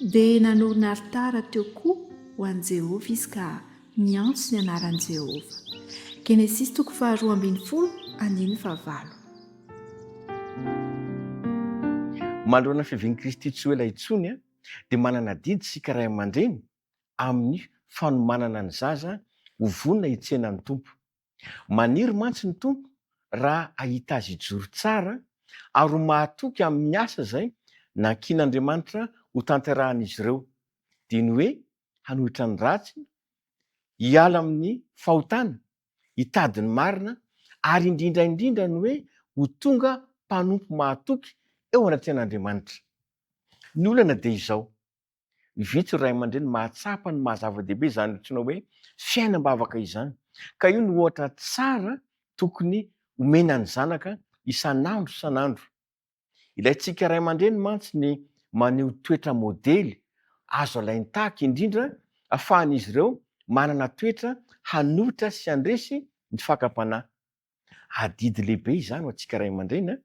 dia nanorina aritara teo koa ho an'i Jehovah izy ka miantso ny anaran'i Jehovah. Genesis 2:12 andiny 9. Manoloana fiavian'i Kristy tsy ho ela intsony dia manana didy sika ray aman-dreny amin'ny fanomanana ny zaza ho vonona hitsena ny tompo. Maniry mantsy ny tompo raha ahita azy ijoro tsara ary ho mahatoky amin'ny asa izay nankian'Andriamanitra ho tanterahan'izy ireo, dia ny hoe hanohitra ny ratsy, hiala amin'ny fahotana, hitady ny marina ary indrindra indrindra ny hoe ho tonga mpanompo mahatoky eo anatrehan'Andriamanitra. Ny olana dia izao, vitsy ray aman-dreny mahatsapa ny mahazava-dehibe izany antsoina hoe fiainam-bavaka izany, ka io ny ohatra tsara tokony omena ny zanaka isan'andro isan'andro. Ilayntsika ray aman-dreny mantsy ny maneho toetra modely azo alainy tahaka, indrindra ahafahan'izy ireo manana toetra hanohitra sy handresy ny fakam-panahy. Adidy lehibe izany ho antsika ray aman-dreny,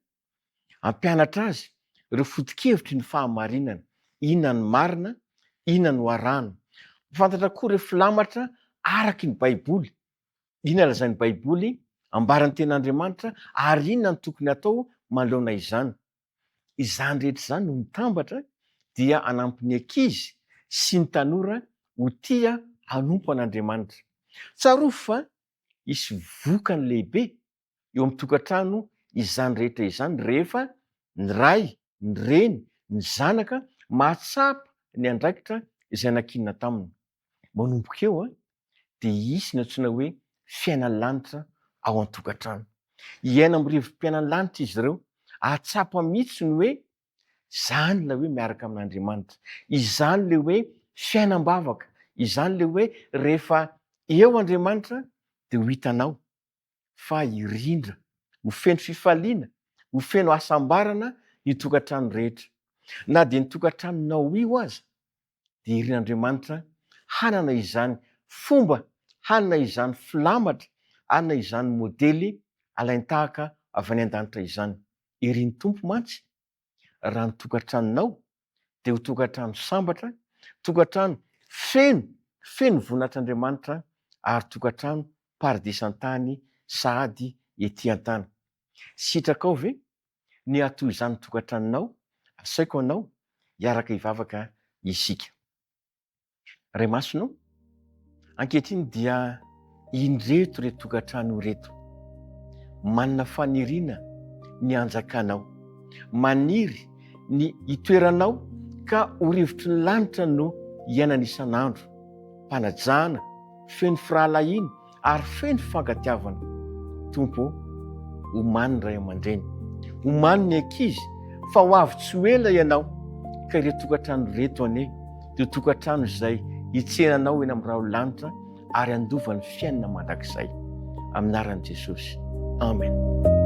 ampianatra azy ireo foto-kevitry ny fahamarinana, inona ny marina, inona no arahana. Fantatra koa ireo filamatra araky ny Baiboly, inona lazain'ny Baiboly ambaran'ny ten'Andriamanitra ary inona ny tokony atao manoloana izany. Izany rehetra izany no mitambatra dia hanampy ny ankizy sy ny tanora ho tia hanompo an'Andriamanitra. Tsarovy fa hisy vokany lehibe eo amin'ny tokantrano izany rehetra izany rehefa ny ray, ny reny, ny zanaka mahatsapa ny andraikitra izay nankinina taminy. Manomboka eo dia hisy ny antsoina hoe fiainan'ny lanitra ao an-tokantrano. Hiaina amin'ny rivo-piainan'ny lanitra izy ireo, ahatsapa mihitsy ny hoe izany ilay hoe miaraka amin'Andriamanitra, izany ilay hoe fiainam-bavaka, izany ilay hoe rehefa eo Andriamanitra dia ho hitanao fa hirindra, ho feno fifaliana, ho feno asambarana ny tokantrano rehetra. Na dia ny tokantranonao io aza dia irin'Andriamanitra hanana izany fomba, hanana izany filamatra, hanana izany modely alainy tahaka avy any an-danitra izany. Irin'ny tompo mantsy raha ny tokantranonao dia ho tokantrano sambatra, tokantrano feno voninahitran'Andriamanitra ary tokantrano paradis-an-tany sahady etỳ an-tany. Sitraka ao ve ny hatoy izany tokantranonao? Asaiko anao hiaraka hivavaka isika. Ray masonao, ankehitriny dia indreto reto tokantrano reto, manana faniriana ny anjakanao, maniry ny itoeranao ka ho rivotry ny lanitra no iainana isan'andro, mpanajana, feno firahalahiana ary feno fankatiavana. Tompo, omany ray aman-dreny, omany ny ankizy, fa ho avy tsy ho ela ianao ka ireo tokantrano reto anie dia tokantrano izay hitsenanao eny amin'ny raholanitra ary andova ny fiainana mandrakizay. Amin'ny anaran'i Jesosy. Amen.